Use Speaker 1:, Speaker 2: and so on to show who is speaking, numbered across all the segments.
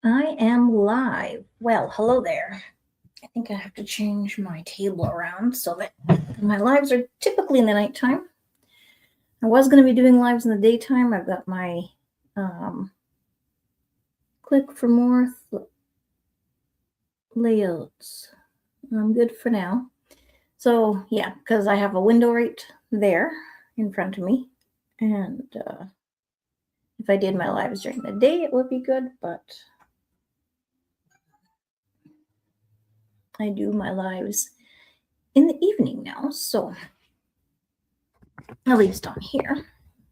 Speaker 1: I am live. Well, hello there. I think I have to change my table around so that my lives are typically in the nighttime. I was going to be doing lives in the daytime. I've got my click for more layouts. I'm good for now. So yeah, because I have a window right there in front of me. And if I did my lives during the day, it would be good, but I do my lives in the evening now, so at least on here.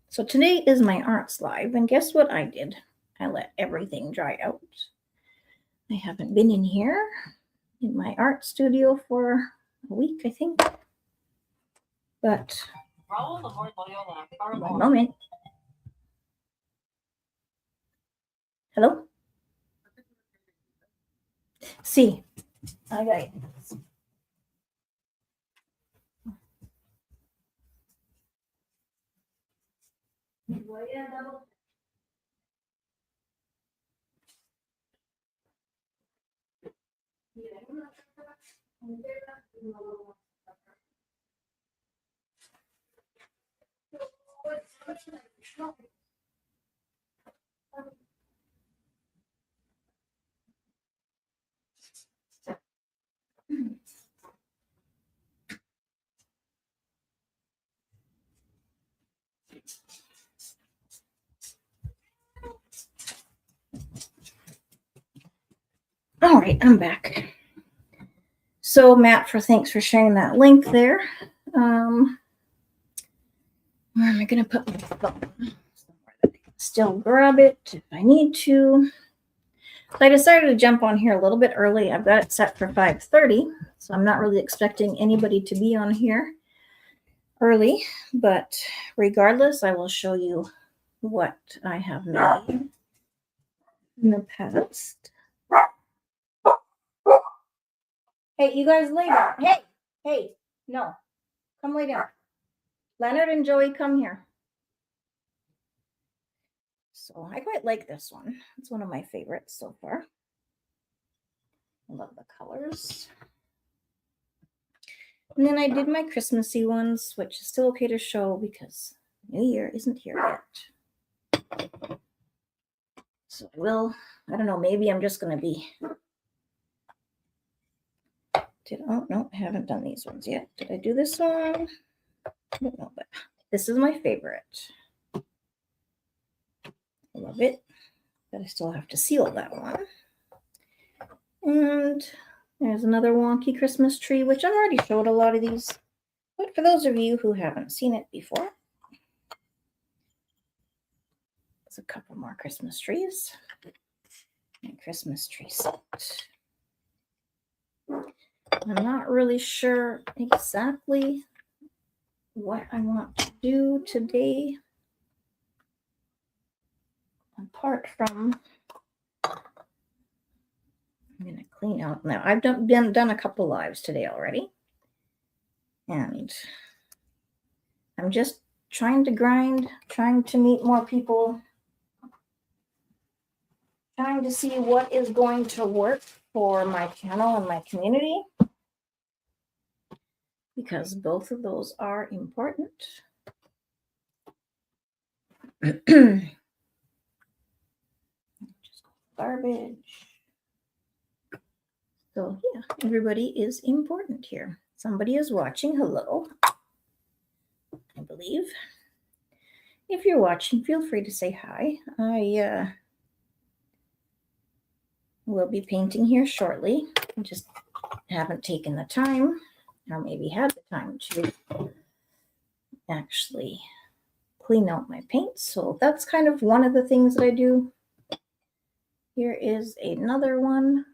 Speaker 1: So today is my arts live, and guess what I did? I let everything dry out. I haven't been in here in my art studio for a week, I think. But one moment. Hello? Sí. I got it. All right, I'm back. So Matt, thanks for sharing that link there. Where am I going to put my phone? Still grab it if I need to. So I decided to jump on here a little bit early. I've got it set for 5:30, so I'm not really expecting anybody to be on here early, but regardless, I will show you what I have made in the past. Hey, you guys lay down. Hey, no, come lay down. Leonard and Joey, come here. So I quite like this one. It's one of my favorites so far. I love the colors. And then I did my Christmassy ones, which is still okay to show because New Year isn't here yet. So I don't know, maybe I'm just going to be, oh no, I haven't done these ones yet. Did I do this one? I don't know, but this is my favorite. I love it, but I still have to seal that one. And there's another wonky Christmas tree, which I've already showed a lot of these. But for those of you who haven't seen it before, there's a couple more Christmas trees. And Christmas tree set. I'm not really sure exactly what I want to do today. Apart from, I'm going to clean out now. I've done a couple lives today already. And I'm just trying to grind, trying to meet more people, trying to see what is going to work for my channel and my community, because both of those are important. Just garbage. So yeah, everybody is important here. Somebody is watching. Hello, I believe. If you're watching, feel free to say hi. I will be painting here shortly. I just haven't taken the time, or maybe had the time to actually clean out my paint. So that's kind of one of the things that I do. Here is another one,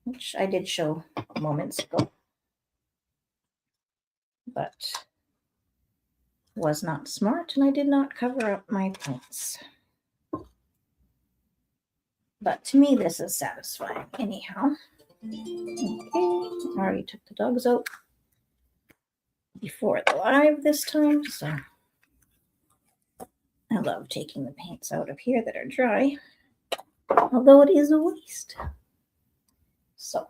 Speaker 1: which I did show moments ago, but was not smart, and I did not cover up my paints. But to me, this is satisfying anyhow. Okay, already took the dogs out before the live this time, so I love taking the paints out of here that are dry. although it is a waste. So.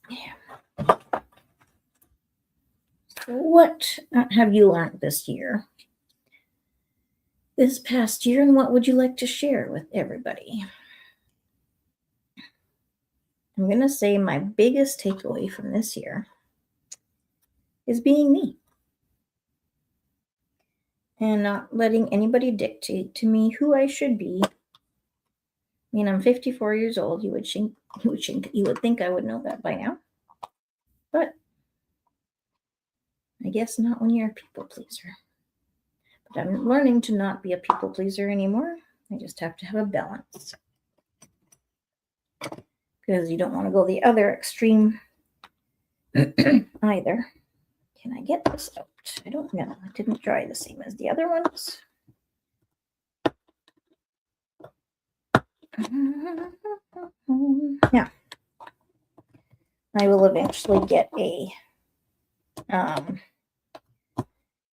Speaker 1: Yeah. What have you learned this year? This past year, and what would you like to share with everybody? I'm going to say my biggest takeaway from this year is being me and not letting anybody dictate to me who I should be. I mean, I'm 54 years old. You would think I would know that by now, but I guess not when you're a people pleaser. But I'm learning to not be a people pleaser anymore. I just have to have a balance, because you don't want to go the other extreme either. Can I get this out? I don't know. It didn't dry the same as the other ones. Yeah. I will eventually get a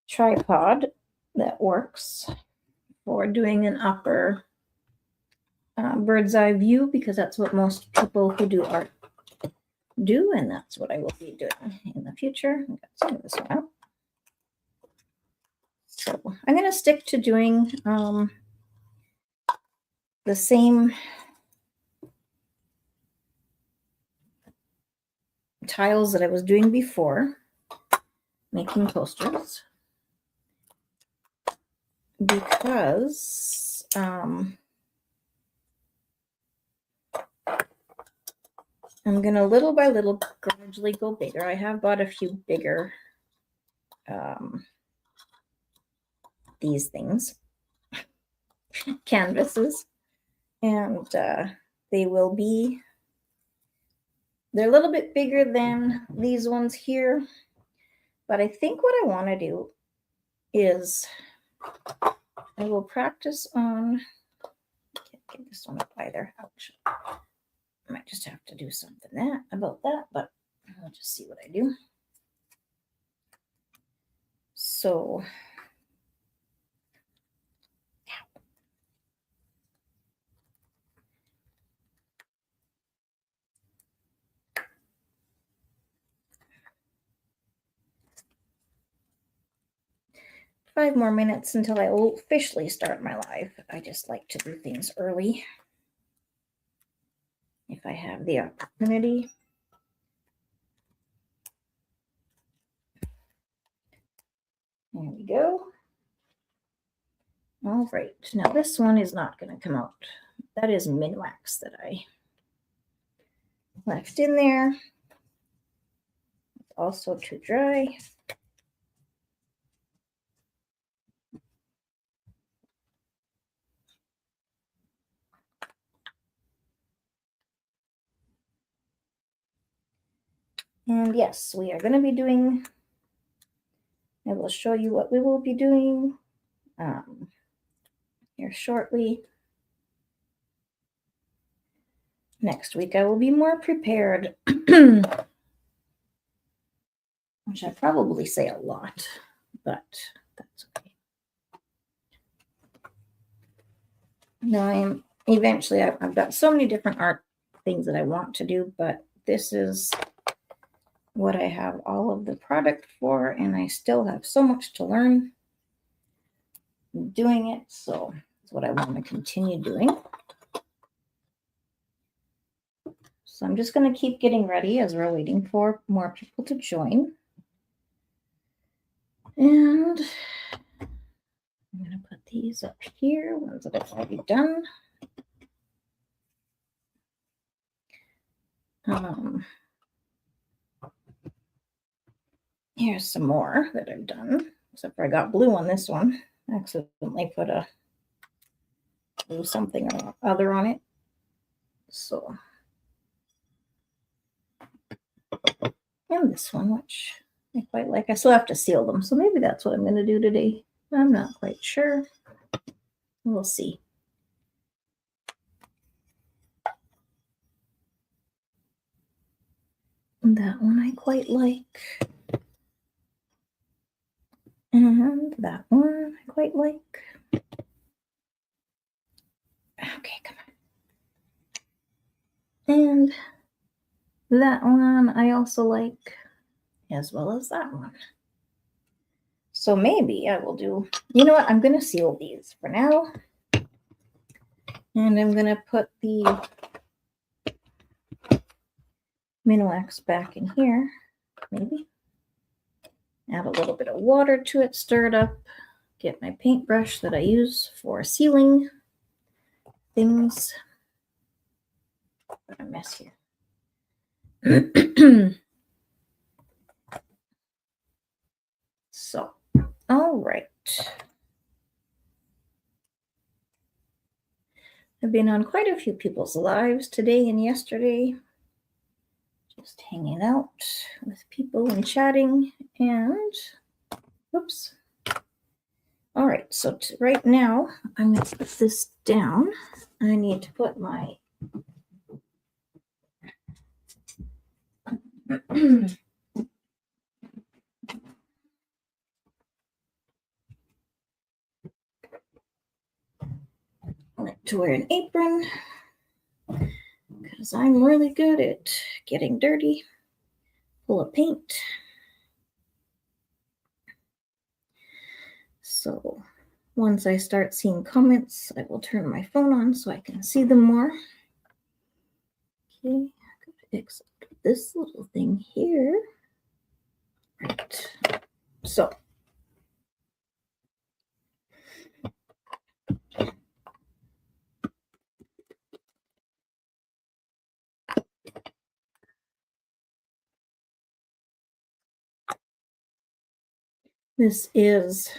Speaker 1: tripod that works for doing an upper bird's eye view, because that's what most people who do art do, and that's what I will be doing in the future. I got some of this one out. So I'm going to stick to doing the same tiles that I was doing before, making posters, because I'm going to little by little gradually go bigger. I have bought a few bigger these things, canvases, and they're a little bit bigger than these ones here, but I think what I want to do is I will practice on, can't get this one up either, ouch. I might just have to do something about that, but I'll just see what I do. So, 5 more minutes until I will officially start my live. I just like to do things early if I have the opportunity. There we go. All right, now this one is not going to come out. That is Minwax that I left in there. It's also too dry. And yes, we are going to be doing, I will show you what we will be doing here shortly. Next week, I will be more prepared, which I probably say a lot, but that's okay. Now I've got so many different art things that I want to do, but this is what I have all of the product for, and I still have so much to learn doing it, so that's what I want to continue doing. So I'm just going to keep getting ready as we're waiting for more people to join. And I'm going to put these up here, ones that I've already done. Here's some more that I've done, except for I got blue on this one. I accidentally put a blue something or other on it. So, and this one, which I quite like. I still have to seal them, so maybe that's what I'm going to do today. I'm not quite sure. We'll see. That one I quite like. And that one I quite like. Okay, come on. And that one I also like, as well as that one. So maybe I will do, you know what, I'm going to seal these for now. And I'm going to put the Minox back in here, maybe. Add a little bit of water to it, stir it up, get my paintbrush that I use for sealing things. What a mess here. So, all right. I've been on quite a few people's lives today and yesterday, just hanging out with people and chatting, and oops. All right, so right now I'm going to put this down. I need to put my I like to wear an apron because I'm really good at getting dirty, full of paint. So once I start seeing comments, I will turn my phone on so I can see them more. Okay, except this little thing here. Right. So this is,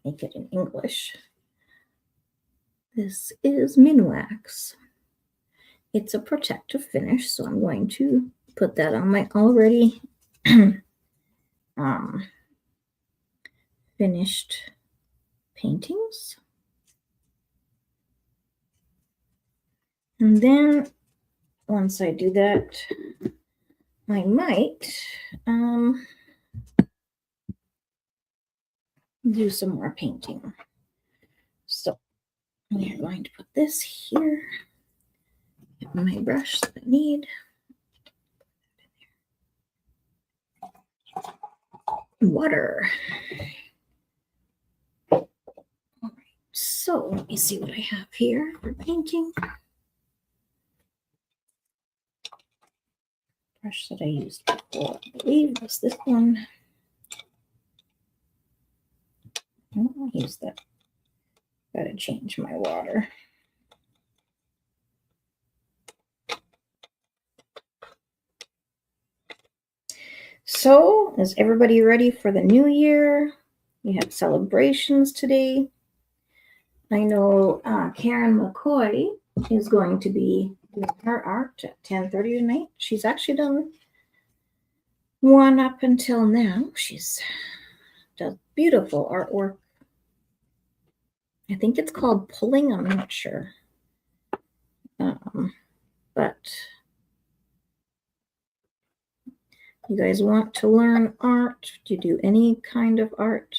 Speaker 1: make it in English. This is Minwax. It's a protective finish, so I'm going to put that on my already finished paintings. And then once I do that, I might do some more painting. So we are going to put this here. Get my brush that I need. Water. All right, so let me see what I have here for painting. Brush that I used before, I believe was this one. I'll use that. Gotta change my water. So, is everybody ready for the new year? We have celebrations today. I know Karen McCoy is going to be doing her art at 10:30 tonight. She's actually done one up until now. She's does beautiful artwork. I think it's called pulling. I'm not sure. But you guys want to learn art? Do you do any kind of art?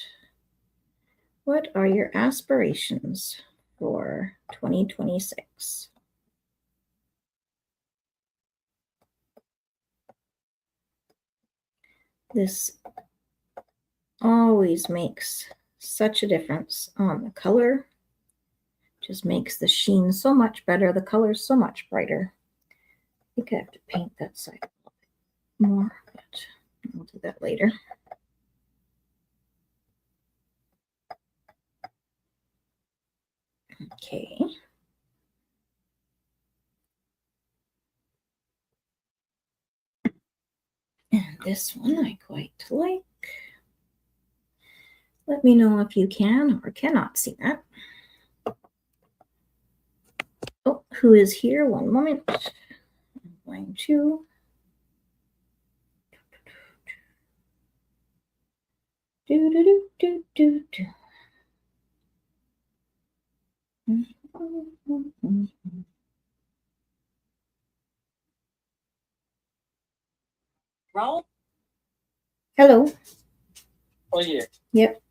Speaker 1: What are your aspirations for 2026? This always makes such a difference on the color. Just makes the sheen so much better. The color so much brighter. I think I have to paint that side a little bit more, but I'll do that later. Okay. And this one I quite like. Let me know if you can or cannot see that. Oh, who is here? One moment. I'm going to do. Roll. Hello.
Speaker 2: Oye,
Speaker 1: Yep.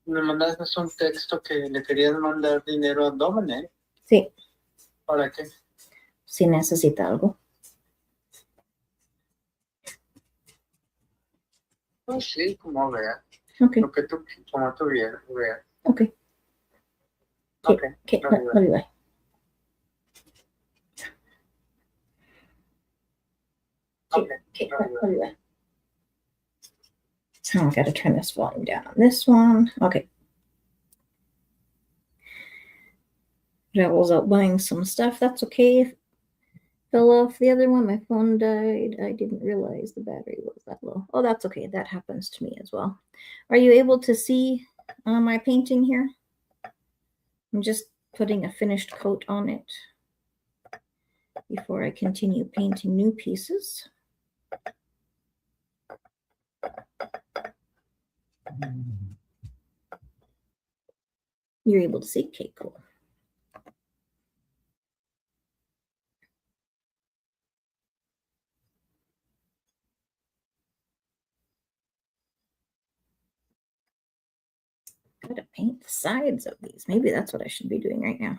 Speaker 2: me mandaste un texto que le querías mandar dinero a Dominic.
Speaker 1: Sí.
Speaker 2: ¿Para qué?
Speaker 1: Si necesita algo.
Speaker 2: Pues sí, como vea.
Speaker 1: Okay.
Speaker 2: Lo que tú, como tú veas.
Speaker 1: Okay.
Speaker 2: Okay.
Speaker 1: Okay. Love you. Bye. Okay. Love you. Bye. Oh, I got to turn this volume down on this one. Okay. Joel's out buying some stuff. That's okay. Fell off the other one. My phone died. I didn't realize the battery was that low. Oh, that's okay. That happens to me as well. Are you able to see my painting here? I'm just putting a finished coat on it before I continue painting new pieces. You're able to see? Okay, cool. Gotta paint the sides of these. Maybe that's what I should be doing right now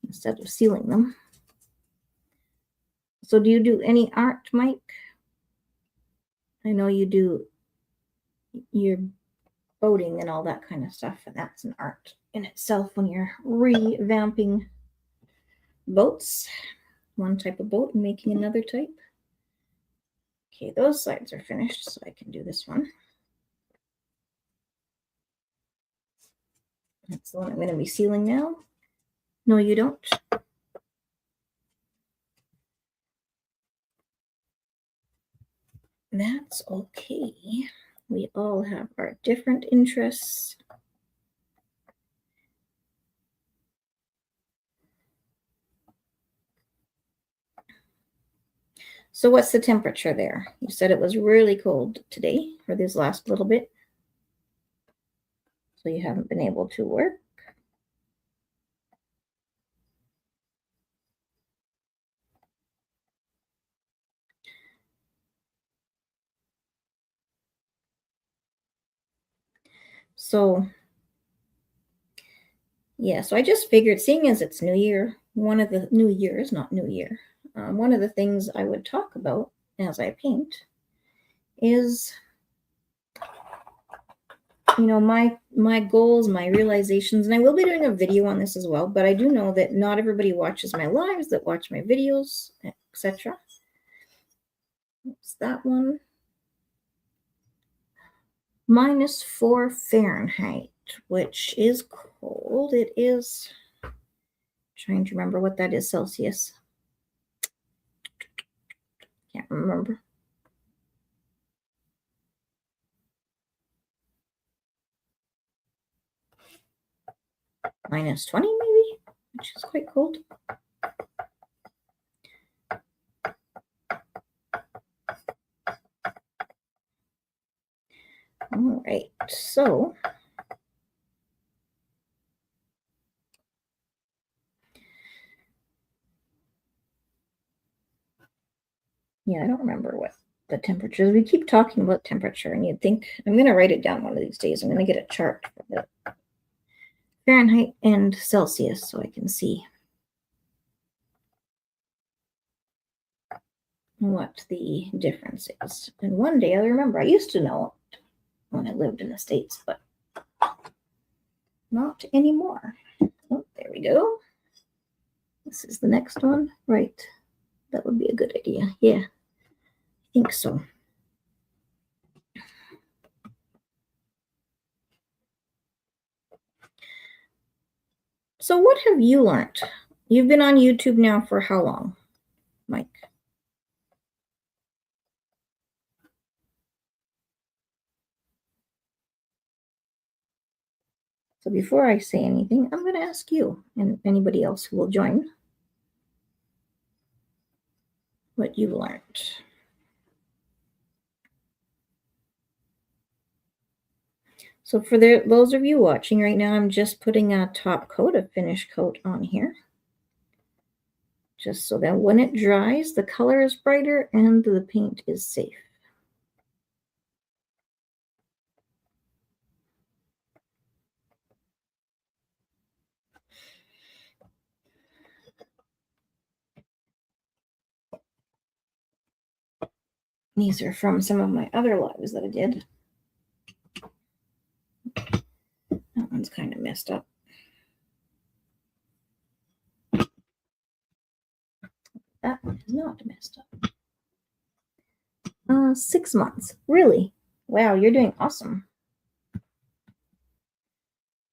Speaker 1: instead of sealing them. So do you do any art, Mike? I know you do your boating and all that kind of stuff, and that's an art in itself when you're revamping boats, one type of boat and making another type. Okay, those sides are finished, so I can do this one. That's the one I'm going to be sealing now. No, you don't. That's okay. We all have our different interests. So what's the temperature there? You said it was really cold today, or this last little bit. So you haven't been able to work. So yeah, so I just figured, seeing as it's New Year, one of the New Year's, not New Year, one of the things I would talk about as I paint is, you know, my goals, my realizations, and I will be doing a video on this as well, but I do know that not everybody watches my lives, that watch my videos, etc. What's that one? -4 Fahrenheit, which is cold. It is, trying to remember what that is Celsius. Can't remember. -20 maybe, which is quite cold. All right, so yeah, I don't remember what the temperature is. We keep talking about temperature, and you'd think, I'm going to write it down one of these days. I'm going to get a chart for the Fahrenheit and Celsius so I can see what the difference is. And one day I'll remember. I used to know when I lived in the States, but not anymore. Oh, there we go. This is the next one. Right. That would be a good idea. Yeah, I think so. So what have you learned? You've been on YouTube now for how long, Mike? So before I say anything, I'm going to ask you and anybody else who will join what you've learned. So for those of you watching right now, I'm just putting a top coat, a finish coat on here. Just so that when it dries, the color is brighter and the paint is safe. These are from some of my other lives that I did. That one's kind of messed up. That one is not messed up. 6 months. Really? Wow, you're doing awesome.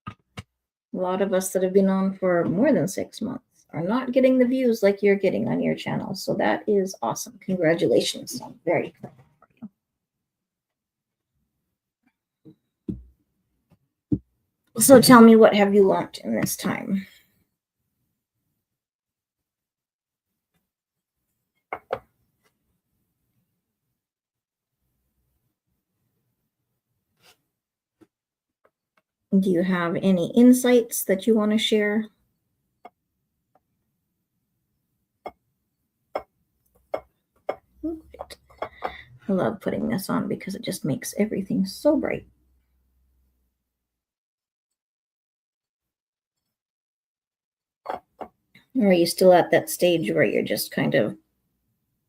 Speaker 1: A lot of us that have been on for more than 6 months are not getting the views like you're getting on your channel. So that is awesome. Congratulations. I'm very excited for you. So tell me, what have you learned in this time? Do you have any insights that you want to share? I love putting this on because it just makes everything so bright. Or are you still at that stage where you're just kind of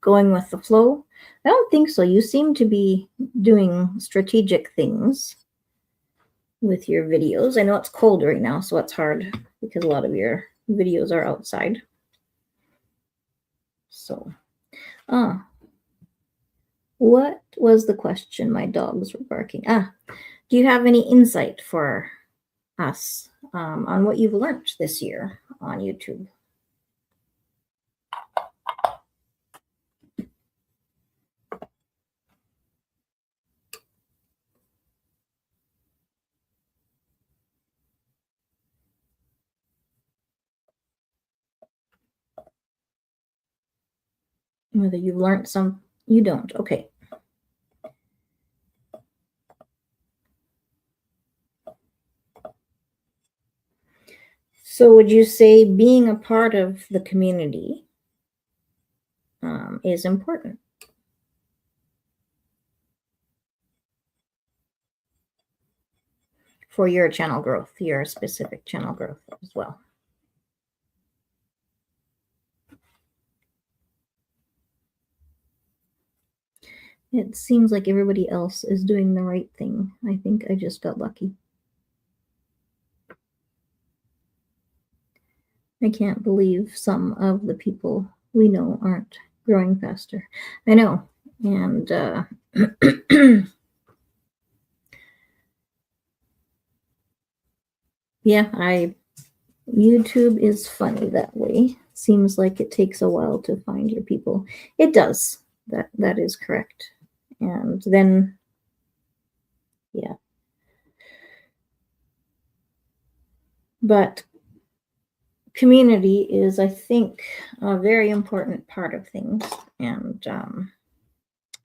Speaker 1: going with the flow? I don't think so. You seem to be doing strategic things with your videos. I know it's cold right now, so it's hard because a lot of your videos are outside. So, what was the question? My dogs were barking. Do you have any insight for us on what you've learned this year on YouTube? Whether you've learned some, you don't. Okay. So would you say being a part of the community is important? For your channel growth, your specific channel growth as well. It seems like everybody else is doing the right thing. I think I just got lucky. I can't believe some of the people we know aren't growing faster. I know. And yeah, YouTube is funny that way. Seems like it takes a while to find your people. It does. That is correct. And then, yeah. But community is, I think, a very important part of things. And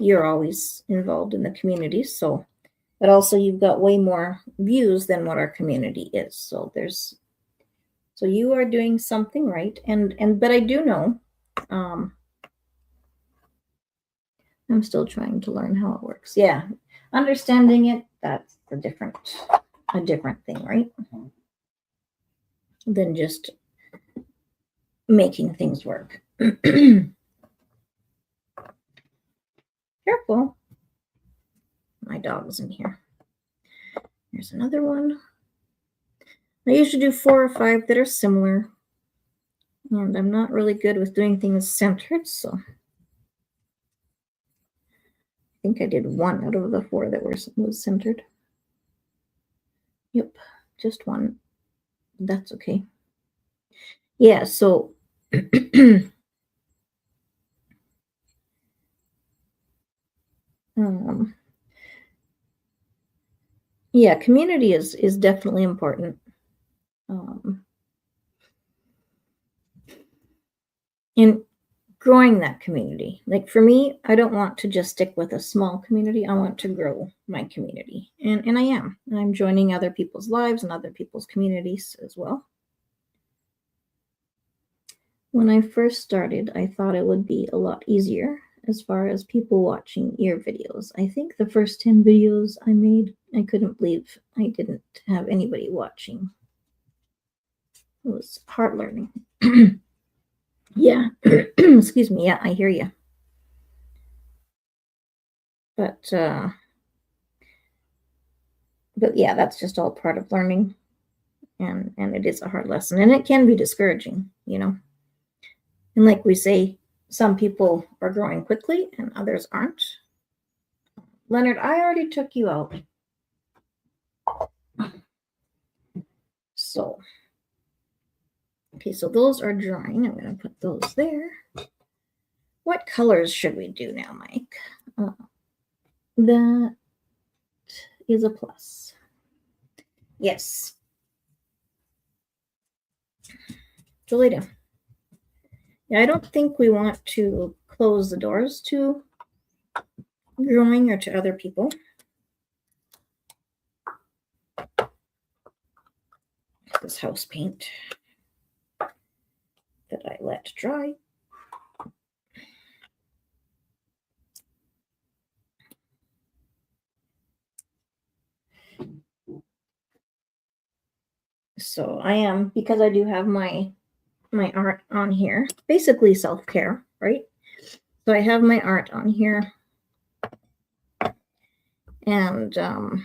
Speaker 1: you're always involved in the community. So, but also you've got way more views than what our community is. So so you are doing something right. But I do know, I'm still trying to learn how it works. Yeah. Understanding it, that's a different thing, right? Than just making things work. Careful. My dog's in here. Here's another one. I usually do 4 or 5 that are similar. And I'm not really good with doing things centered, so I think I did 1 out of the 4 that was centered. Yep, just 1. That's okay. Yeah, so yeah, community is definitely important. In growing that community. Like for me, I don't want to just stick with a small community. I want to grow my community. And I am. I'm joining other people's lives and other people's communities as well. When I first started, I thought it would be a lot easier as far as people watching your videos. I think the first 10 videos I made, I couldn't believe I didn't have anybody watching. It was hard learning. Yeah. Excuse me. Yeah, I hear you. But yeah, that's just all part of learning. And it is a hard lesson. And it can be discouraging, you know. And like we say, some people are growing quickly and others aren't. Leonard, I already took you out. So, okay, so those are drying. I'm going to put those there. What colors should we do now, Mike? That is a plus. Yes. Jolita. Yeah, I don't think we want to close the doors to growing or to other people. This house paint that I let dry. So I am, because I do have my art on here, basically self-care, right? So I have my art on here, and oh,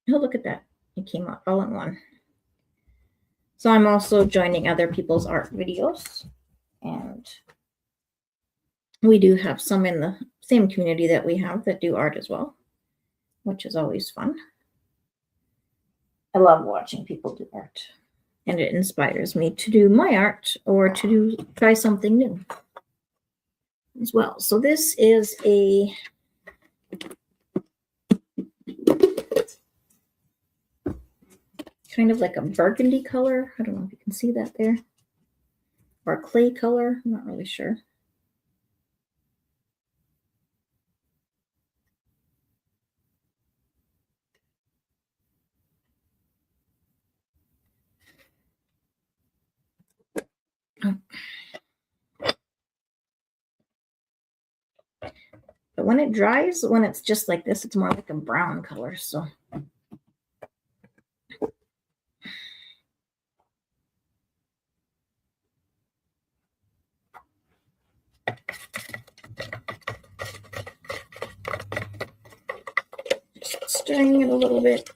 Speaker 1: look at that, it came out all in one. So I'm also joining other people's art videos, and we do have some in the same community that we have that do art as well, which is always fun. I love watching people do art, and it inspires me to do my art or to try something new as well. So this is a kind of like a burgundy color. I don't know if you can see that there. Or a clay color. I'm not really sure. Oh. But when it dries, when it's just like this, it's more like a brown color. So just stirring it a little bit.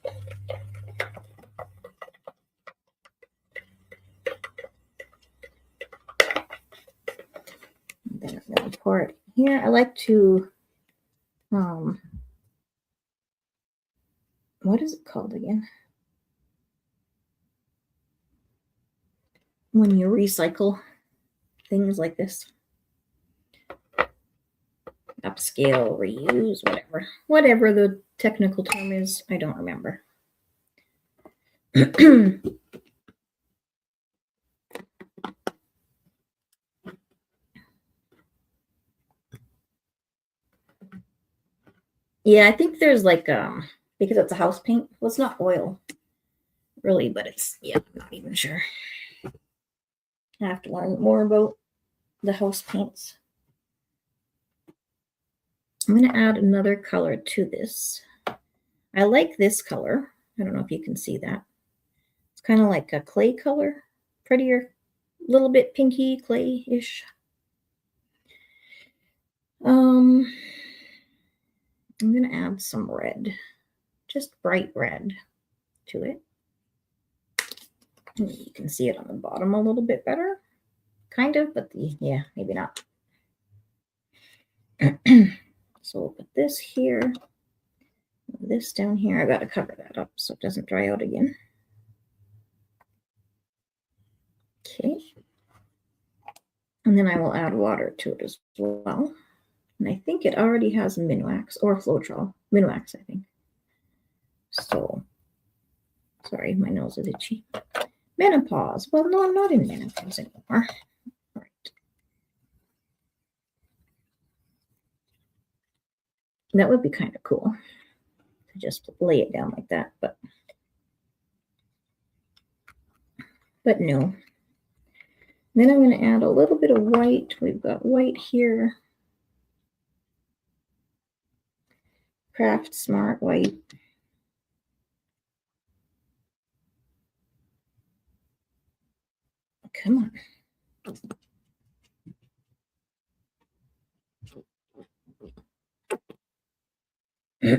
Speaker 1: And then I'm going to pour it here. I like to, what is it called again? When you recycle things like this. Upscale, reuse, whatever the technical term is, I don't remember. Yeah, I think there's like because it's a house paint. Well, it's not oil really, but it's, yeah, I'm not even sure. I have to learn more about the house paints. I'm going to add another color to this. I like this color. I don't know if you can see that. It's kind of like a clay color, prettier, a little bit pinky clay-ish. I'm going to add some red, just bright red to it. And you can see it on the bottom a little bit better, kind of, but yeah, maybe not. So we'll put this here, this down here. I got to cover that up so it doesn't dry out again. Okay. And then I will add water to it as well. And I think it already has Minwax or Floetrol. Minwax, I think. So, sorry, my nose is itchy. Menopause. Well, no, I'm not in menopause anymore. All right. That would be kind of cool to just lay it down like that, but no. Then I'm going to add a little bit of white. We've got white here. Craft Smart white. Come on. I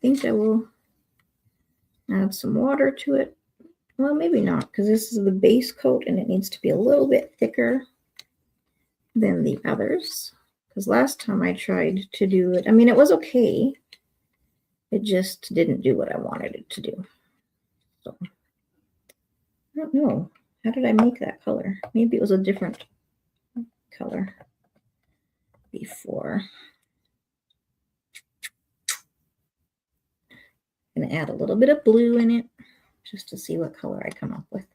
Speaker 1: think I will add some water to it. Well, maybe not, because this is the base coat and it needs to be a little bit thicker than the others. Because last time I tried to do it, I mean, it was okay. It just didn't do what I wanted it to do. So, I don't know. How did I make that color? Maybe it was a different color before. I'm going to add a little bit of blue in it just to see what color I come up with.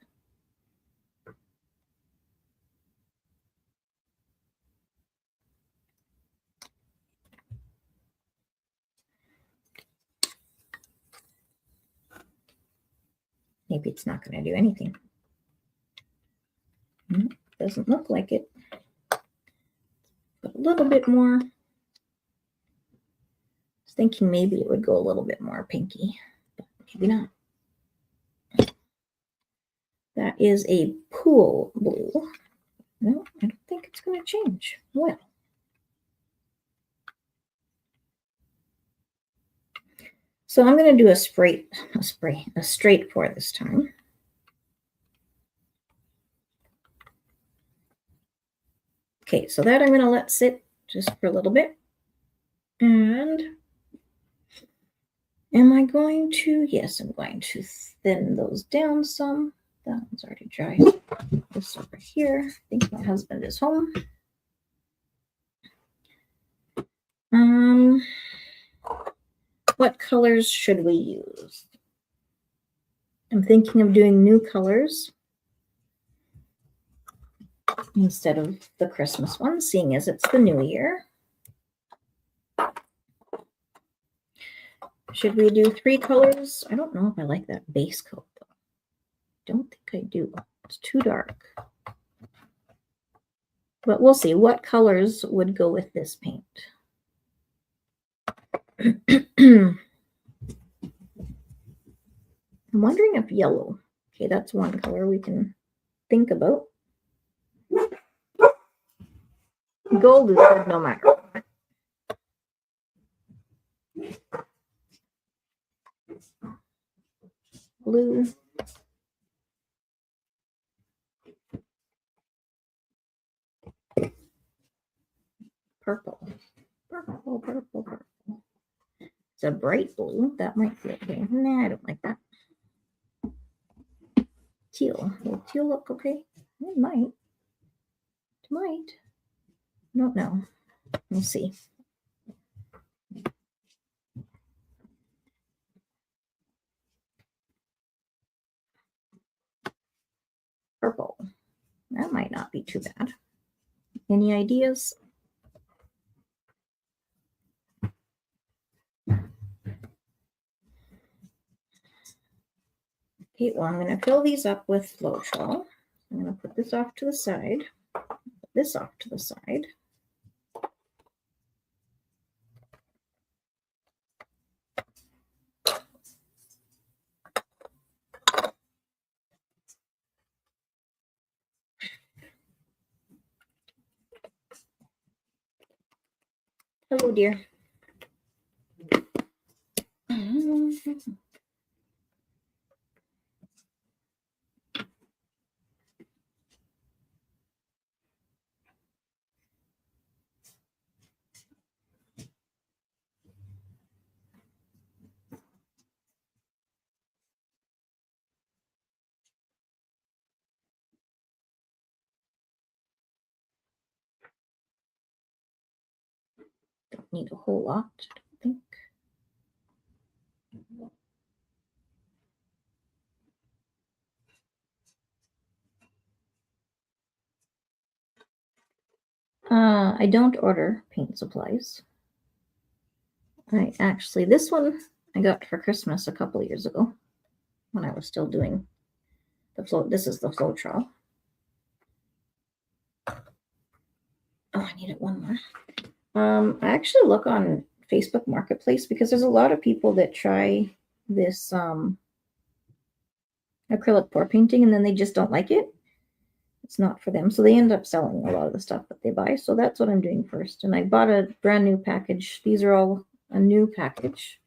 Speaker 1: Maybe it's not going to do anything. Doesn't look like it. Put a little bit more. I was thinking maybe it would go a little bit more pinky, but maybe not. That is a pool blue. No, I don't think it's going to change. Well, so I'm going to do a straight pour this time. Okay, so that I'm going to let sit just for a little bit. And am I going to? Yes, I'm going to thin those down some. That one's already dry. This over here. I think my husband is home. What colors should we use? I'm thinking of doing new colors instead of the Christmas one, seeing as it's the new year. Should we do 3 colors? I don't know if I like that base coat, though. Don't think I do. It's too dark. But we'll see what colors would go with this paint. I'm wondering if yellow. Okay, that's one color we can think about. Gold is good no matter what. Blue. Purple. Purple, purple, purple. It's a bright blue. That might be okay. Nah, I don't like that. Teal. Will teal look okay? It might. It might. I don't know. We'll see. Purple. That might not be too bad. Any ideas? Okay, well, I'm going to fill these up with Floetrol. I'm going to put this off to the side. Put this off to the side. Hello, dear. Don't need a whole lot, I don't think. I don't order paint supplies. This one I got for Christmas a couple years ago when I was still doing the float. This is the Floetrol. Oh, I needed one more. I actually look on Facebook Marketplace because there's a lot of people that try this acrylic pour painting and then they just don't like it, it's not for them. So they end up selling a lot of the stuff that they buy. So that's what I'm doing first. And I bought a brand new package. These are all a new package.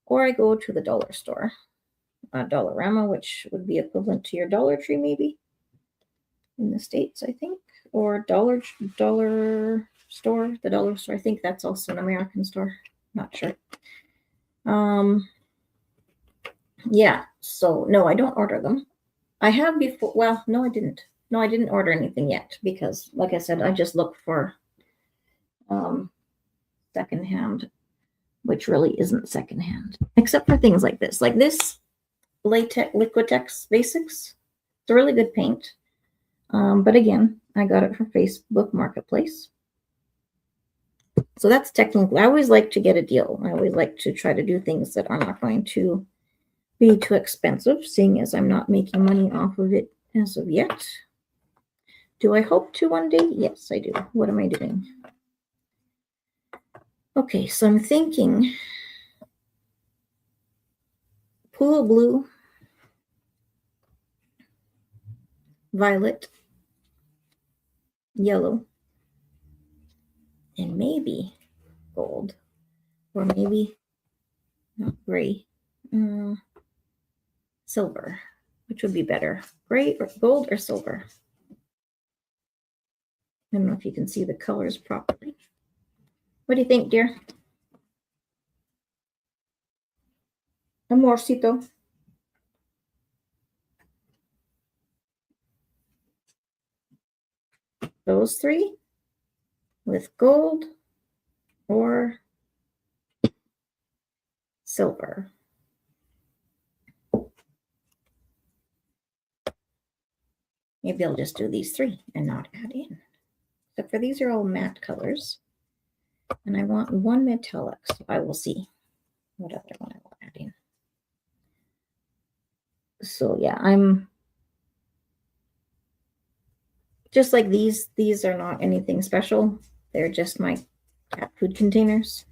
Speaker 1: Or I go to the dollar store, Dollarama, which would be equivalent to your Dollar Tree maybe in the States, I think. Or dollar store, the dollar store. I think that's also an American store. Not sure. Yeah, so no, I don't order them. I have before. Well, no, I didn't. No, I didn't order anything yet because, like I said, I just look for secondhand, which really isn't secondhand, except for things like this. Like this latex Liquitex Basics. It's a really good paint. But again, I got it from Facebook Marketplace. So that's technically, I always like to get a deal. I always like to try to do things that are not going to be too expensive, seeing as I'm not making money off of it as of yet. Do I hope to one day? Yes, I do. What am I doing? Okay, so I'm thinking pool blue, violet, yellow, and maybe gold, or maybe not gray, silver, which would be better, gray or gold or silver. I don't know if you can see the colors properly. What do you think, dear? Amorcito. Those three with gold or silver. Maybe I'll just do these three and not add in. Except for these are all matte colors. And I want one metallic, so I will see what other one I will add in. So yeah, I'm just like these. These are not anything special. They're just my cat food containers.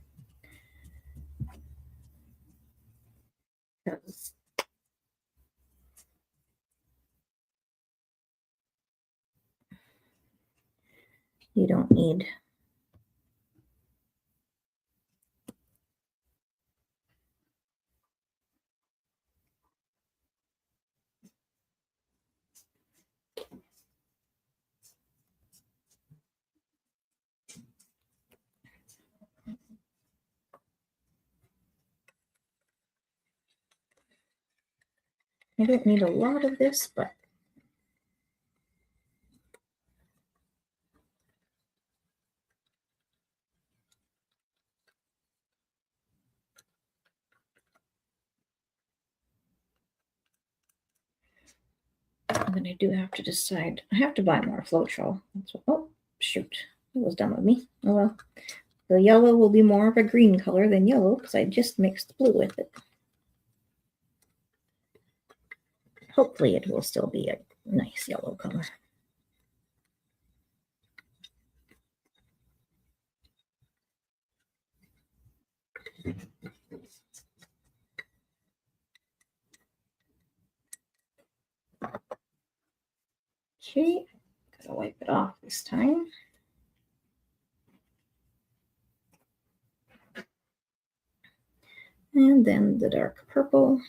Speaker 1: Because you don't need I don't need a lot of this, but then I do have to decide. I have to buy more Floetrol. That's what, oh, shoot. That was dumb of me. Oh well. The yellow will be more of a green color than yellow because I just mixed blue with it. Hopefully it will still be a nice yellow color. Okay, gotta wipe it off this time. And then the dark purple.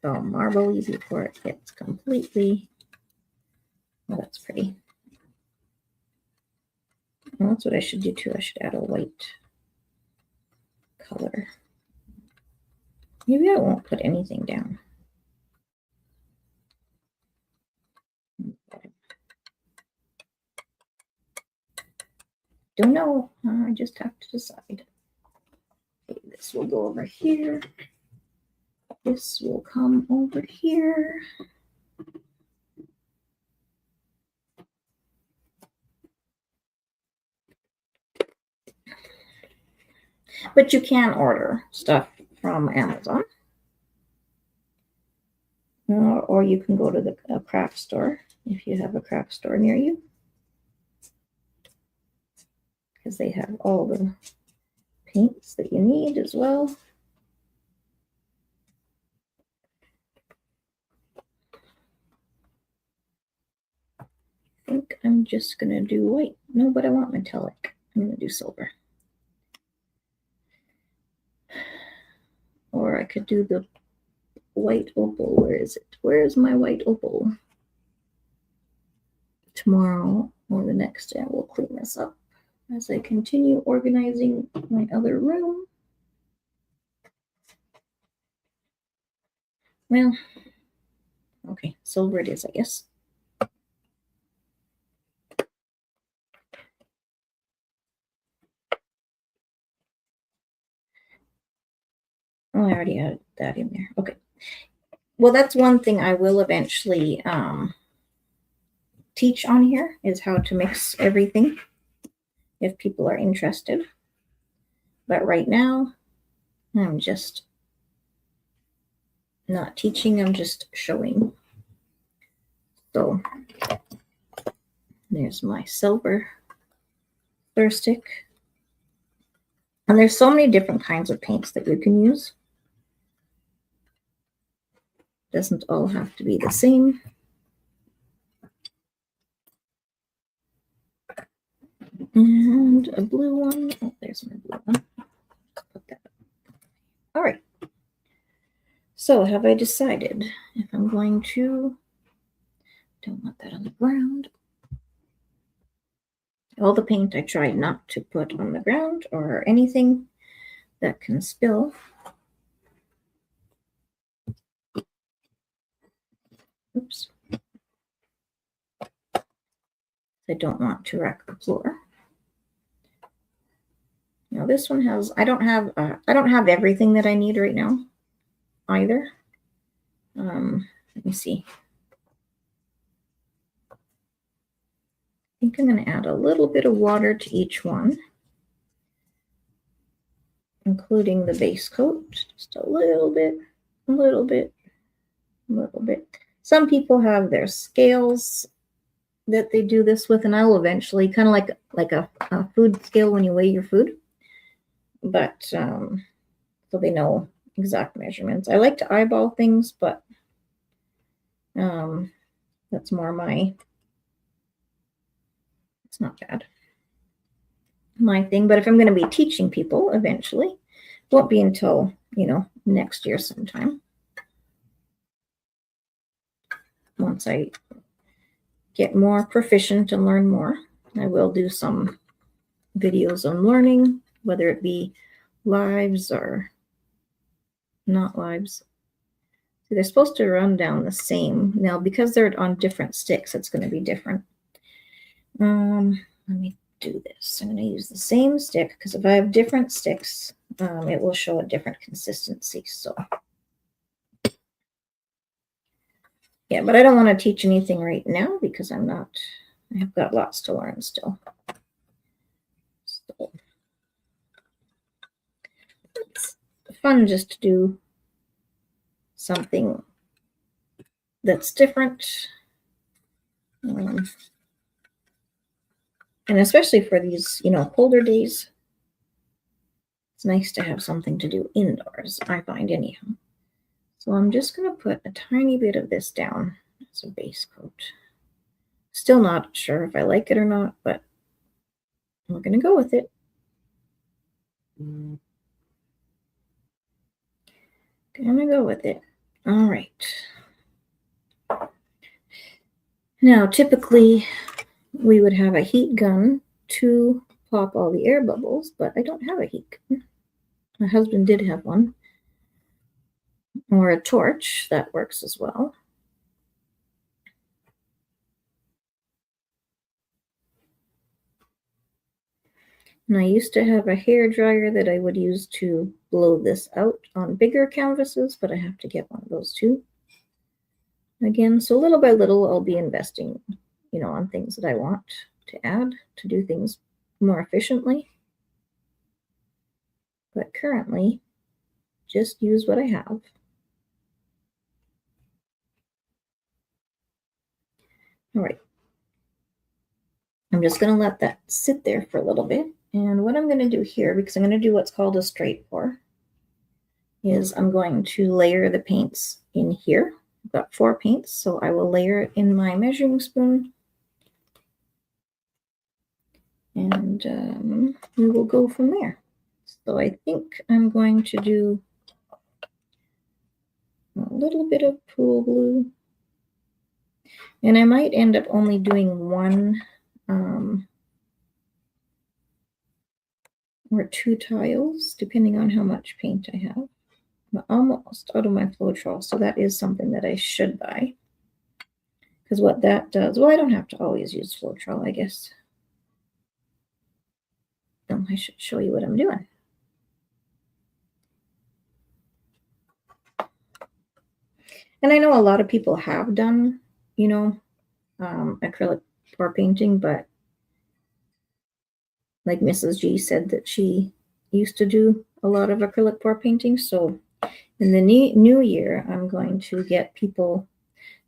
Speaker 1: All marbly before it gets completely. Oh, that's pretty. Well, that's what I should do too. I should add a white color. Maybe I won't put anything down. Don't know. I just have to decide. Okay, this will go over here. This will come over here. But you can order stuff from Amazon. Or you can go to the craft store if you have a craft store near you. Because they have all the paints that you need as well. just going to do white. No, but I want metallic. I'm going to do silver. Or I could do the white opal. Where is it? Where is my white opal? Tomorrow or the next day, I will clean this up as I continue organizing my other room. Well, okay, silver it is, I guess. Oh, I already had that in there. Okay. Well, that's one thing I will eventually teach on here, is how to mix everything if people are interested. But right now, I'm just not teaching, I'm just showing. So there's my silver stir stick. And there's so many different kinds of paints that you can use. Doesn't all have to be the same. And a blue one. Oh, there's my blue one. Put that up. All right. So have I decided if I'm going to, don't want that on the ground. All the paint I tried not to put on the ground or anything that can spill. Oops. I don't want to wreck the floor. Now this one has, I don't have everything that I need right now either. Let me see. I think I'm going to add a little bit of water to each one, including the base coat. Just a little bit, a little bit, a little bit. Some people have their scales that they do this with, and I will eventually, kind of like a food scale when you weigh your food. But so they know exact measurements. I like to eyeball things, but that's more my, it's not bad, my thing. But if I'm going to be teaching people eventually, won't be until, you know, next year sometime. Once I get more proficient and learn more, I will do some videos on learning, whether it be lives or not lives. So they're supposed to run down the same. Now, because they're on different sticks, it's going to be different. Let me do this. I'm going to use the same stick, because if I have different sticks, it will show a different consistency. So yeah, but I don't want to teach anything right now because I have got lots to learn still. So it's fun just to do something that's different. And especially for these, you know, colder days, it's nice to have something to do indoors, I find anyhow. So I'm just going to put a tiny bit of this down as a base coat. Still not sure if I like it or not, but we're going to go with it. Gonna go with it. All right. Now, typically, we would have a heat gun to pop all the air bubbles, but I don't have a heat gun. My husband did have one. Or a torch, that works as well. And I used to have a hair dryer that I would use to blow this out on bigger canvases, but I have to get one of those too. Again, so little by little, I'll be investing, you know, on things that I want to add to do things more efficiently. But currently, just use what I have. All right. I'm just going to let that sit there for a little bit. And what I'm going to do here, because I'm going to do what's called a straight pour, is I'm going to layer the paints in here. I've got 4 paints, so I will layer it in my measuring spoon. And we will go from there. So I think I'm going to do a little bit of pool blue. And I might end up only doing one or two tiles, depending on how much paint I have. I'm almost out of my Floetrol, so that is something that I should buy. Because what that does, well, I don't have to always use Floetrol, I guess. No, I should show you what I'm doing. And I know a lot of people have done, acrylic pour painting, but like Mrs. G said that she used to do a lot of acrylic pour painting. So in the new year, I'm going to get people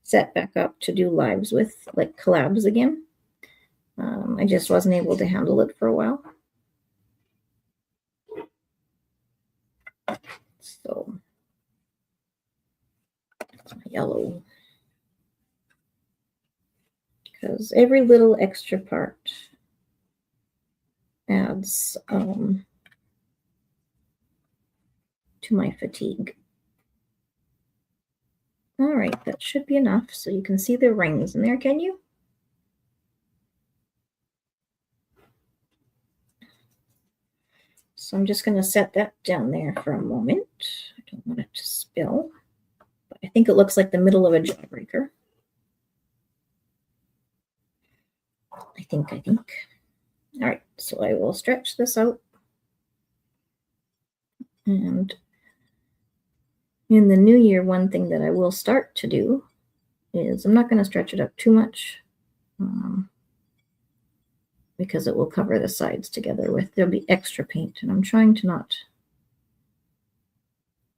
Speaker 1: set back up to do lives with like collabs again. I just wasn't able to handle it for a while. So yellow. Because every little extra part adds to my fatigue. All right, that should be enough. So you can see the rings in there, can you? So I'm just going to set that down there for a moment. I don't want it to spill. But I think it looks like the middle of a jawbreaker. I think. All right, so I will stretch this out. And in the new year, one thing that I will start to do is I'm not going to stretch it up too much because it will cover the sides together with, there'll be extra paint. And I'm trying to not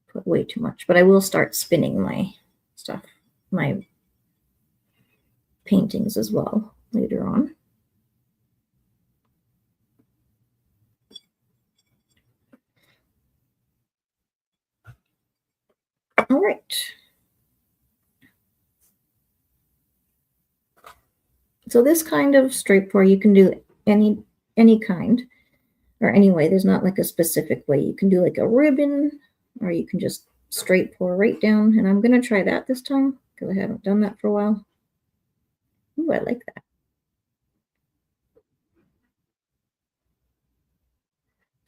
Speaker 1: put way too much, but I will start spinning my stuff, my paintings as well later on. All right. So this kind of straight pour, you can do any kind or any way. There's not like a specific way. You can do like a ribbon, or you can just straight pour right down. And I'm going to try that this time because I haven't done that for a while. Ooh, I like that.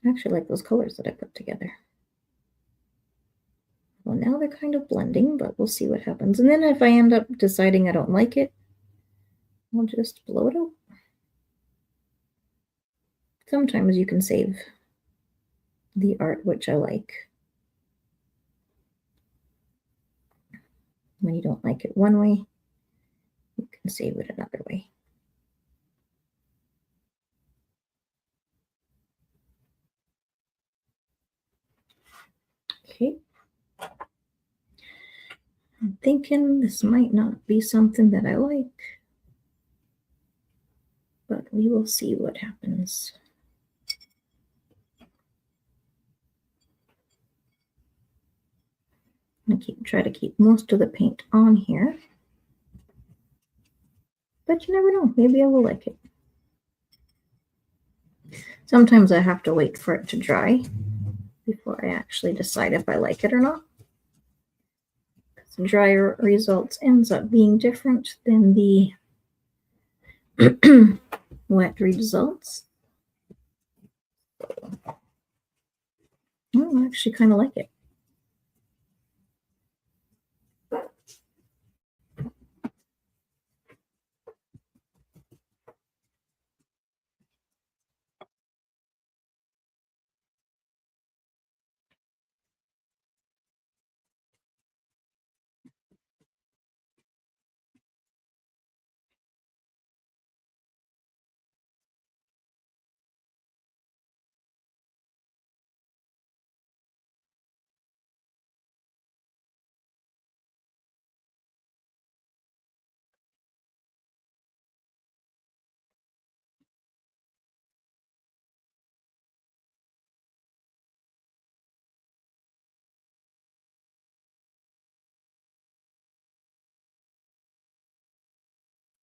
Speaker 1: I actually like those colors that I put together. Well, now they're kind of blending, but we'll see what happens. And then if I end up deciding I don't like it, I'll just blow it out. Sometimes you can save the art, which I like, when you don't like it one way, you can save it another way. Okay. I'm thinking this might not be something that I like, but we will see what happens. I'm going to try to keep most of the paint on here, but you never know. Maybe I will like it. Sometimes I have to wait for it to dry before I actually decide if I like it or not. The drier results ends up being different than the wet results. I actually kind of like it.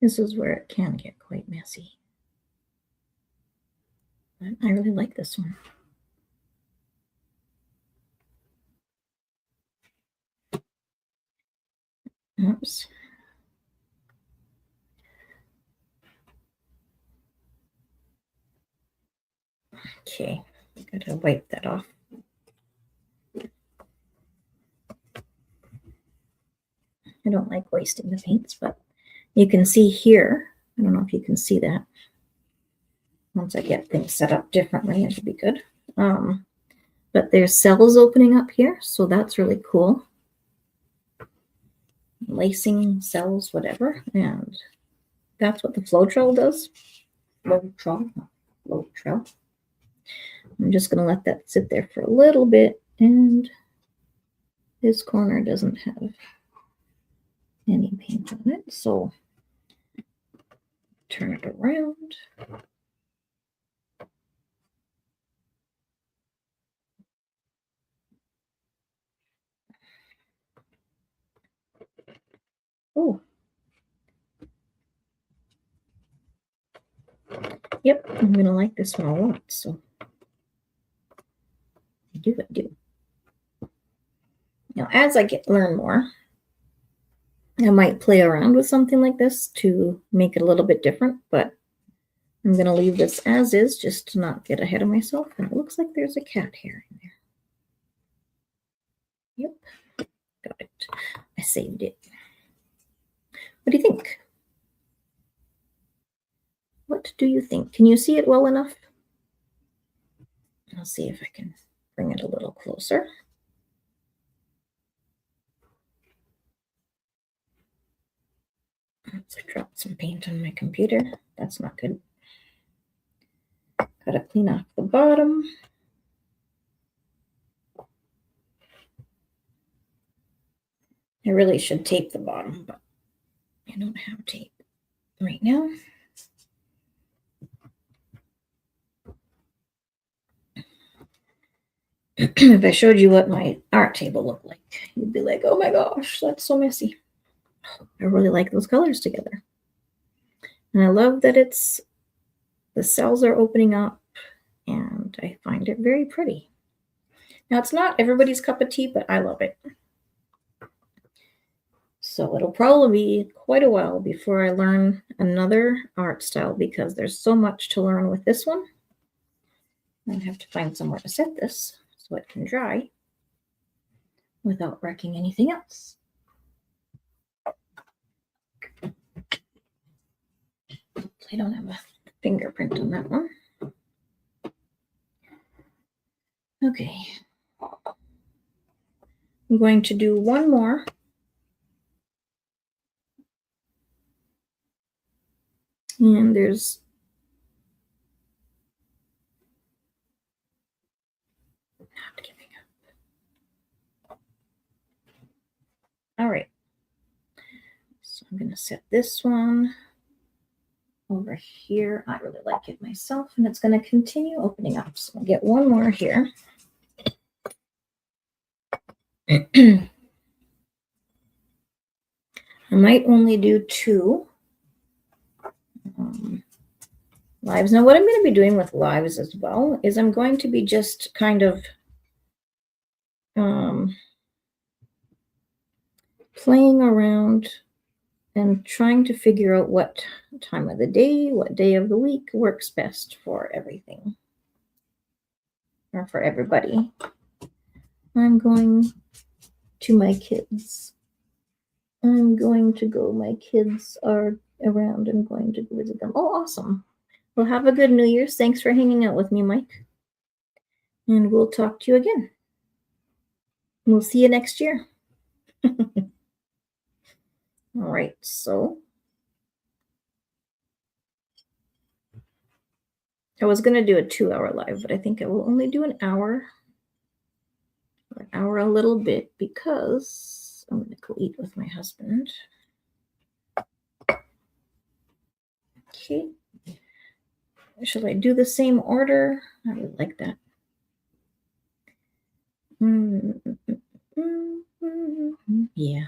Speaker 1: This is where it can get quite messy. but I really like this one. Oops. Okay, gotta wipe that off. I don't like wasting the paints, but you can see here, I don't know if you can see that. Once I get things set up differently, it should be good. But there's cells opening up here, so that's really cool. Lacing cells, whatever, and that's what the Floetrol does. Floetrol. I'm just going to let that sit there for a little bit, and this corner doesn't have any paint on it, so turn it around. Oh, yep, I'm going to like this one a lot, so I do. Now, as I learn more, I might play around with something like this to make it a little bit different, but I'm going to leave this as is just to not get ahead of myself. And it looks like there's a cat hair in there. Yep, got it. I saved it. What do you think? What do you think? Can you see it well enough? I'll see if I can bring it a little closer. Oops, I dropped some paint on my computer. That's not good. Gotta clean off the bottom. I really should tape the bottom, but I don't have tape right now. If I showed you what my art table looked like, you'd be like, oh my gosh, that's so messy. I really like those colors together. And I love that the cells are opening up, and I find it very pretty. Now, it's not everybody's cup of tea, but I love it. So it'll probably be quite a while before I learn another art style because there's so much to learn with this one. I have to find somewhere to set this so it can dry without wrecking anything else. I don't have a fingerprint on that one. Okay. I'm going to do one more. And there's not giving up. All right. So I'm going to set this one over here. I really like it myself, and it's going to continue opening up. So I'll get one more here. I might only do two lives. Now, what I'm going to be doing with lives as well is I'm going to be just kind of playing around and trying to figure out what time of the day, what day of the week works best for everything or for everybody. I'm going to my kids. I'm going to go. My kids are around. I'm going to visit them. Oh, awesome. Well, have a good New Year's. Thanks for hanging out with me, Mike. And we'll talk to you again. We'll see you next year. All right, so I was going to do a 2-hour live, but I think I will only do an hour. Or an hour a little bit because I'm going to go eat with my husband. Okay. Should I do the same order? I would like that. Yeah,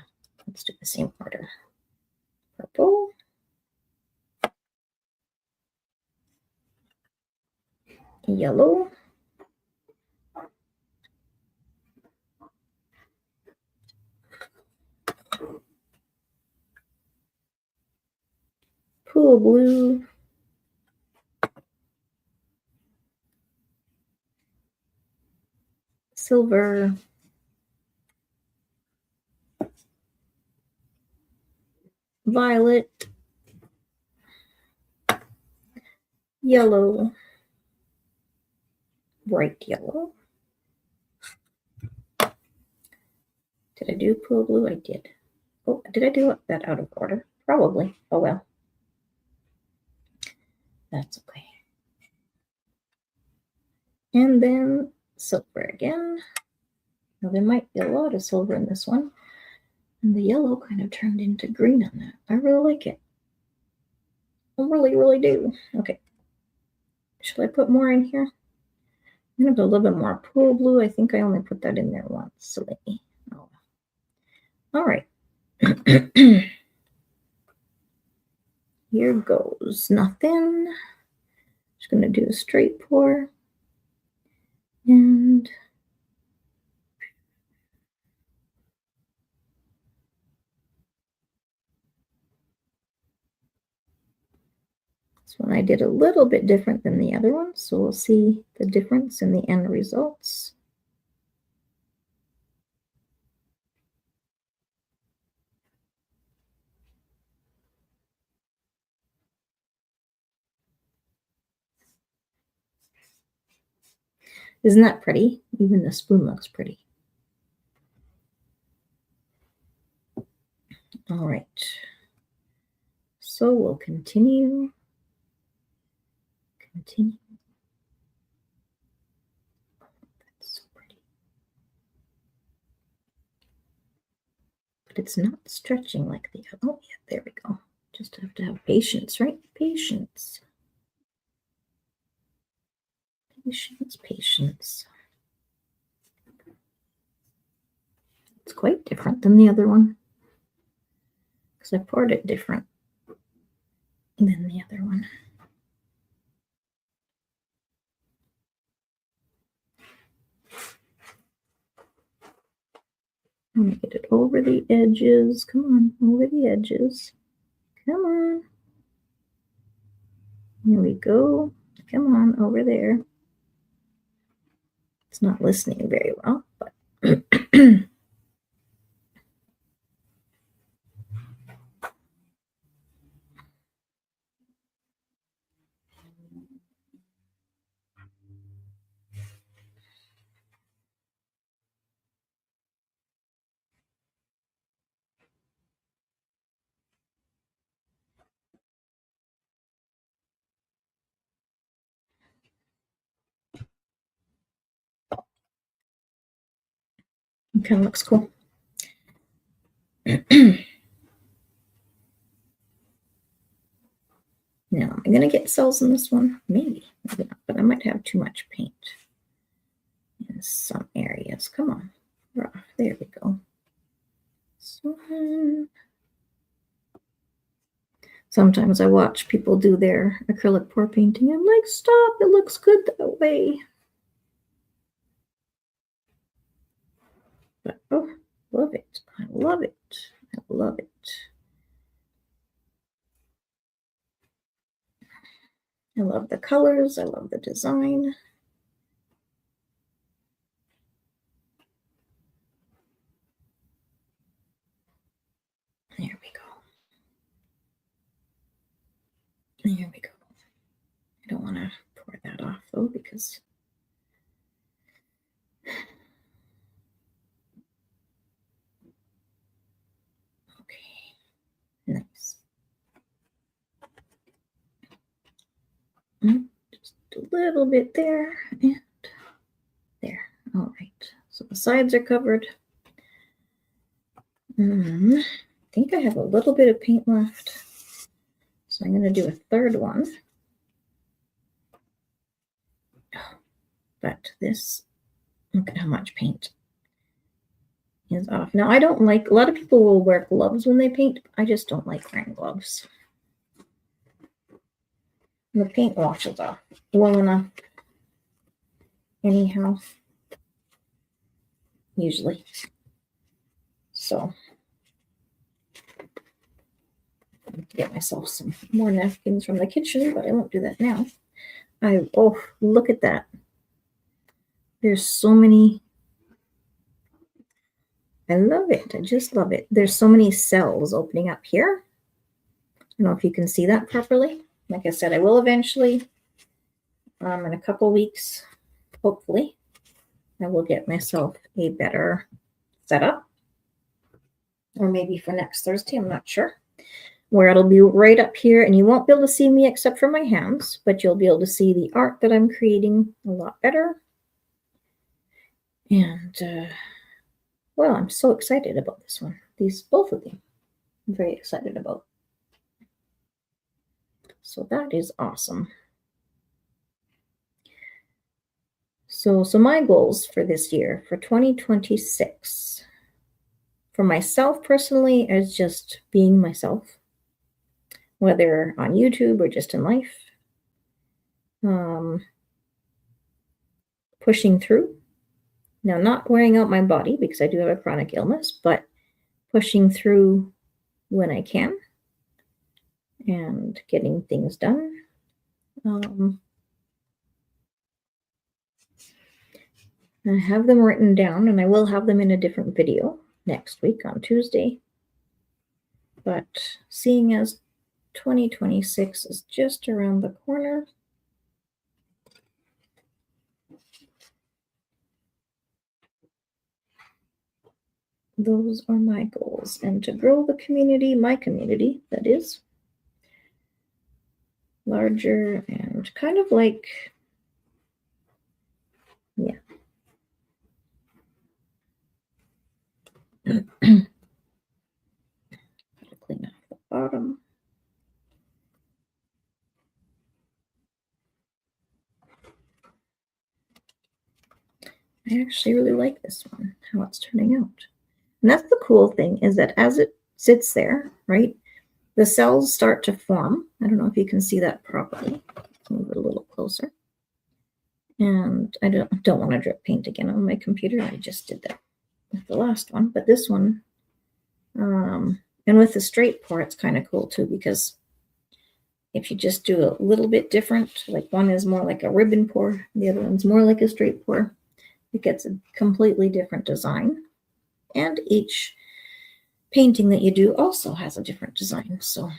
Speaker 1: let's do the same order. Purple. yellow, pool blue, silver, violet, yellow, bright yellow. Did I do pool blue? I did. Oh, did I do that out of order? Probably. Oh well. That's okay. And then silver again. Now there might be a lot of silver in this one. And the yellow kind of turned into green on that. I really like it. I really, really do. Okay. Should I put more in here? I'm going to put a little bit more pool blue. I think I only put that in there once. Silly. Oh. All right. Here goes nothing. Just going to do a straight pour. And this one I did a little bit different than the other one, so we'll see the difference in the end results. Isn't that pretty? Even the spoon looks pretty. All right. So we'll continue. That's so pretty. But it's not stretching like the other. Oh, yeah, there we go. Just have to have patience, right? Patience. Patience. It's quite different than the other one because I poured it different than the other one. I'm going to get it over the edges. Come on, over the edges. Come on. Here we go. Come on, over there. It's not listening very well, but it kind of looks cool. Now, am I going to get cells in this one? Maybe not, but I might have too much paint in some areas. Come on. There we go. Sometimes I watch people do their acrylic pour painting. I'm like, stop, it looks good that way. But, oh, love it. I love it. I love it. I love the colors. I love the design. There we go. There we go. I don't want to pour that off though because okay, nice. Just a little bit there and there. All right. So the sides are covered. I think I have a little bit of paint left. So I'm going to do a third one. But this, look at how much paint is off. Now, I don't like, a lot of people will wear gloves when they paint. I just don't like wearing gloves. The paint washes off well enough. anyhow. Usually. So get myself some more napkins from the kitchen, but I won't do that now. Oh, look at that. There's so many. I love it. I just love it. There's so many cells opening up here. I don't know if you can see that properly. Like I said, I will eventually, in a couple weeks, hopefully, I will get myself a better setup. Or maybe for next Thursday, I'm not sure. Where it'll be right up here, and you won't be able to see me except for my hands, but you'll be able to see the art that I'm creating a lot better. And, well, I'm so excited about this one. Both of them, I'm very excited about. So that is awesome. So my goals for this year, for 2026, for myself personally, is just being myself, whether on YouTube or just in life. Pushing through. Now, not wearing out my body because I do have a chronic illness, but pushing through when I can and getting things done. I have them written down, and I will have them in a different video next week on Tuesday. But seeing as 2026 is just around the corner, those are my goals. And to grow the community, my community, that is, larger and kind of like, yeah. Gotta clean off the bottom. I actually really like this one, how it's turning out. And that's the cool thing, is that as it sits there, right, the cells start to form. I don't know if you can see that properly. Let's move it a little closer. And I don't want to drip paint again on my computer. I just did that with the last one. But this one, and with the straight pour, it's kind of cool too, because if you just do a little bit different, like one is more like a ribbon pour, the other one's more like a straight pour, it gets a completely different design. And each painting that you do also has a different design. So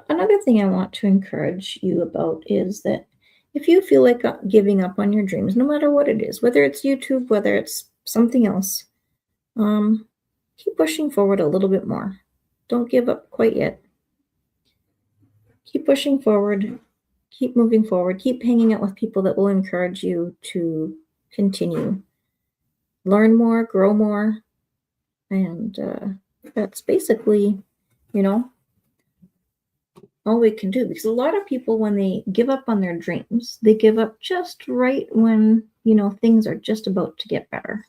Speaker 1: another thing I want to encourage you about is that if you feel like giving up on your dreams, no matter what it is, whether it's YouTube, whether it's something else, keep pushing forward a little bit more. Don't give up quite yet. Keep pushing forward. Keep moving forward. Keep hanging out with people that will encourage you to continue. Learn more, grow more. And that's basically, all we can do. Because a lot of people, when they give up on their dreams, they give up just right when, things are just about to get better.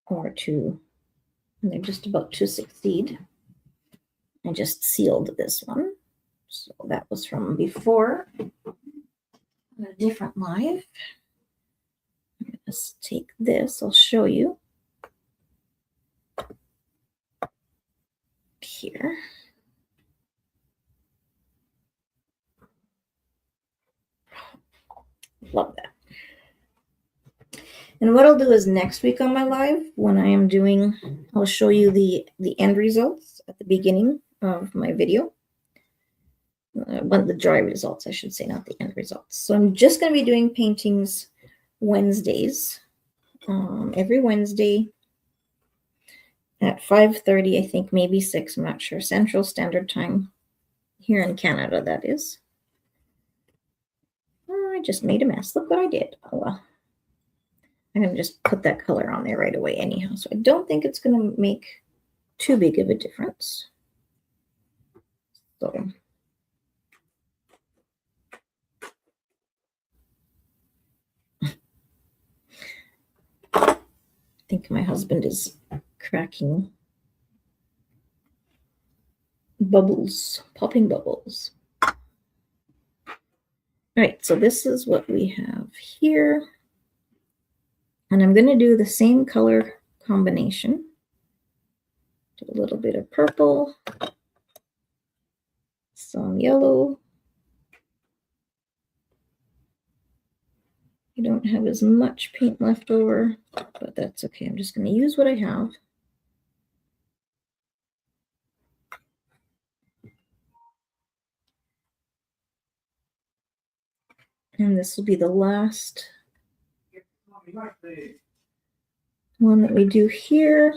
Speaker 1: Or they're just about to succeed. I just sealed this one. So that was from before a different live. I'm going to take this. I'll show you here. Love that. And what I'll do is next week on my live, when I am doing, I'll show you the end results at the beginning of my video. The dry results, I should say, not the end results. So I'm just going to be doing paintings Wednesdays, every Wednesday at 5:30, I think, maybe 6, I'm not sure, Central Standard Time, here in Canada, that is. Oh, I just made a mess. Look what I did. Oh, well. I'm going to just put that color on there right away anyhow. So I don't think it's going to make too big of a difference. So think my husband is cracking bubbles, popping bubbles. All right, so this is what we have here. And I'm going to do the same color combination. Do a little bit of purple, some yellow. I don't have as much paint left over, but that's okay. I'm just going to use what I have. And this will be the last one that we do here.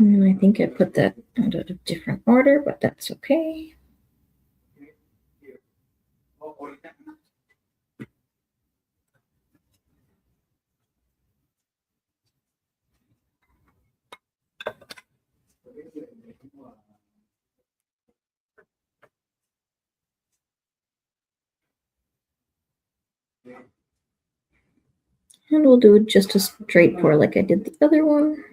Speaker 1: And I think I put that in a different order, but that's okay. And we'll do just a straight pour like I did the other one.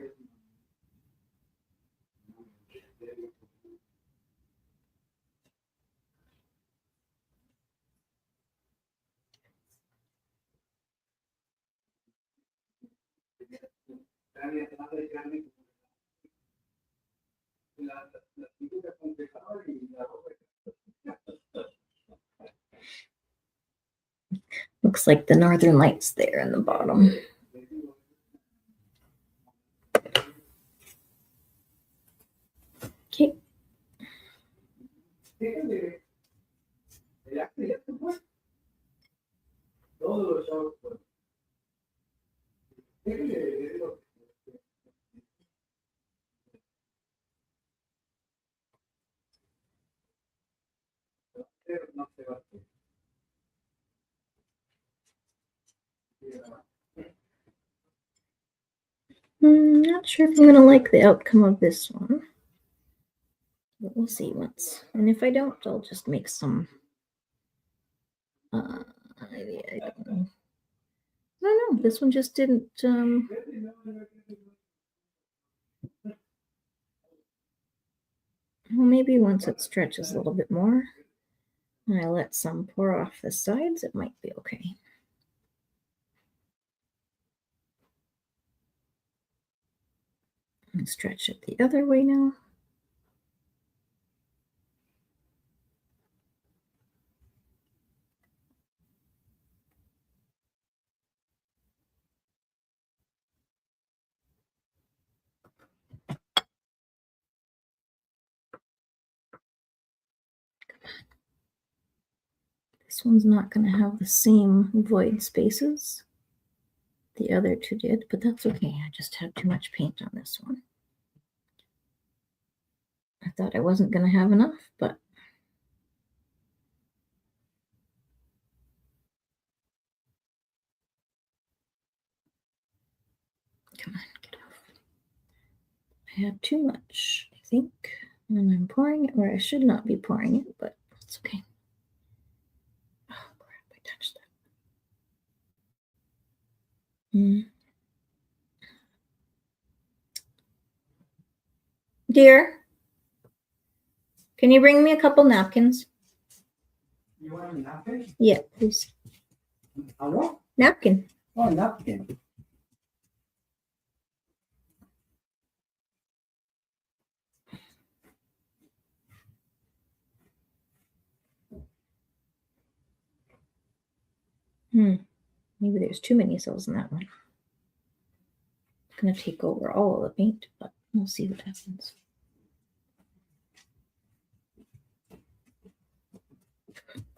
Speaker 1: Looks like the northern lights there in the bottom. Okay. Not sure if I'm going to like the outcome of this one. But we'll see once. And if I don't, I'll just make some. Maybe I don't know. I don't know. This one just didn't. Well, maybe once it stretches a little bit more and I let some pour off the sides, it might be okay. And stretch it the other way now. This one's not going to have the same void spaces the other two did, but that's okay. I just have too much paint on this one. I thought I wasn't going to have enough, but come on, get off. I had too much, I think, and I'm pouring it where I should not be pouring it, but it's okay. Oh, crap, I touched that. Dear, can you bring me a couple napkins?
Speaker 3: You want a napkin?
Speaker 1: Yeah, please.
Speaker 3: A what?
Speaker 1: Napkin.
Speaker 3: Oh, napkin.
Speaker 1: Maybe there's too many cells in that one. It's going to take over all of the paint, but we'll see what happens.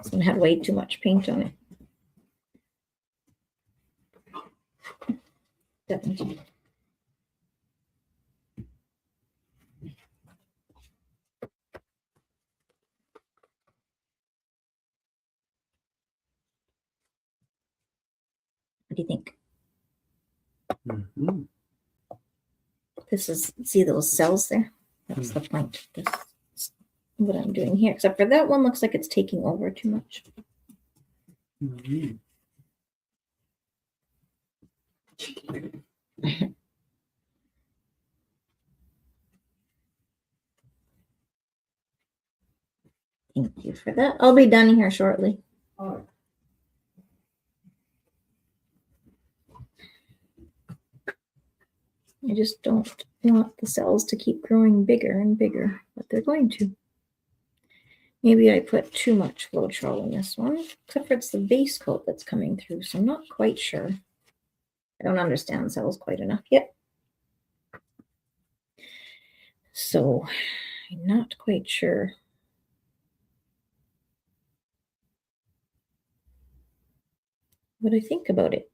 Speaker 1: This one had way too much paint on it. 17. do you think?
Speaker 3: Mhm.
Speaker 1: This is, see those cells there? That's the point. This is what I'm doing here. Except for that one looks like it's taking over too much.
Speaker 3: Mhm.
Speaker 1: Thank you for that. I'll be done here shortly.
Speaker 3: All right.
Speaker 1: I just don't want the cells to keep growing bigger and bigger, but they're going to. Maybe I put too much Floetrol in this one, except for it's the base coat that's coming through, so I'm not quite sure. I don't understand cells quite enough yet. So I'm not quite sure. What I think about it.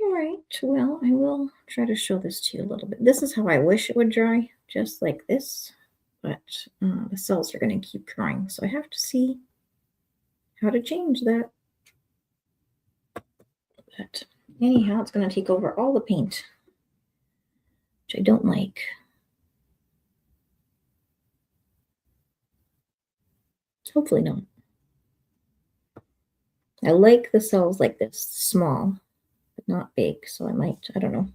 Speaker 1: All right, well, I will try to show this to you a little bit. This is how I wish it would dry, just like this, but the cells are going to keep growing, so I have to see how to change that. But anyhow, it's going to take over all the paint, which I don't like. Hopefully not. I like the cells like this, small, but not big, so I might, I don't know.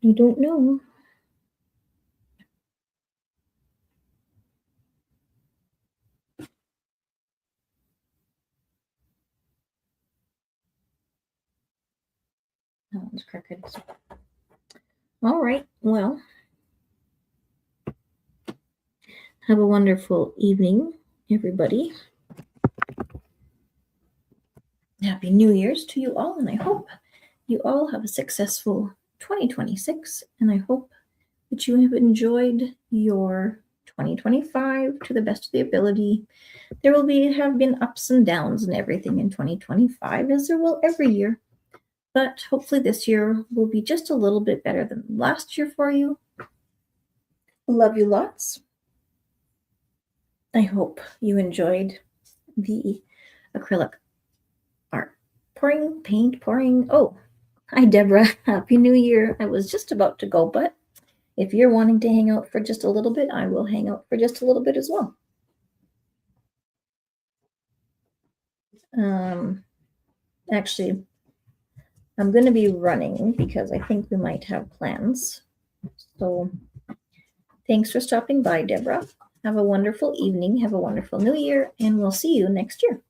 Speaker 1: I don't know. That one's crooked. All right, well, have a wonderful evening, everybody. Happy New Year's to you all, and I hope you all have a successful 2026, and I hope that you have enjoyed your 2025 to the best of the ability. There will have been ups and downs and everything in 2025, as there will every year, but hopefully this year will be just a little bit better than last year for you. Love you lots. I hope you enjoyed the acrylic art paint pouring. Oh, hi, Deborah. Happy New Year. I was just about to go, but if you're wanting to hang out for just a little bit, I will hang out for just a little bit as well. Actually, I'm going to be running because I think we might have plans. So thanks for stopping by, Deborah. Have a wonderful evening. Have a wonderful New Year, and we'll see you next year.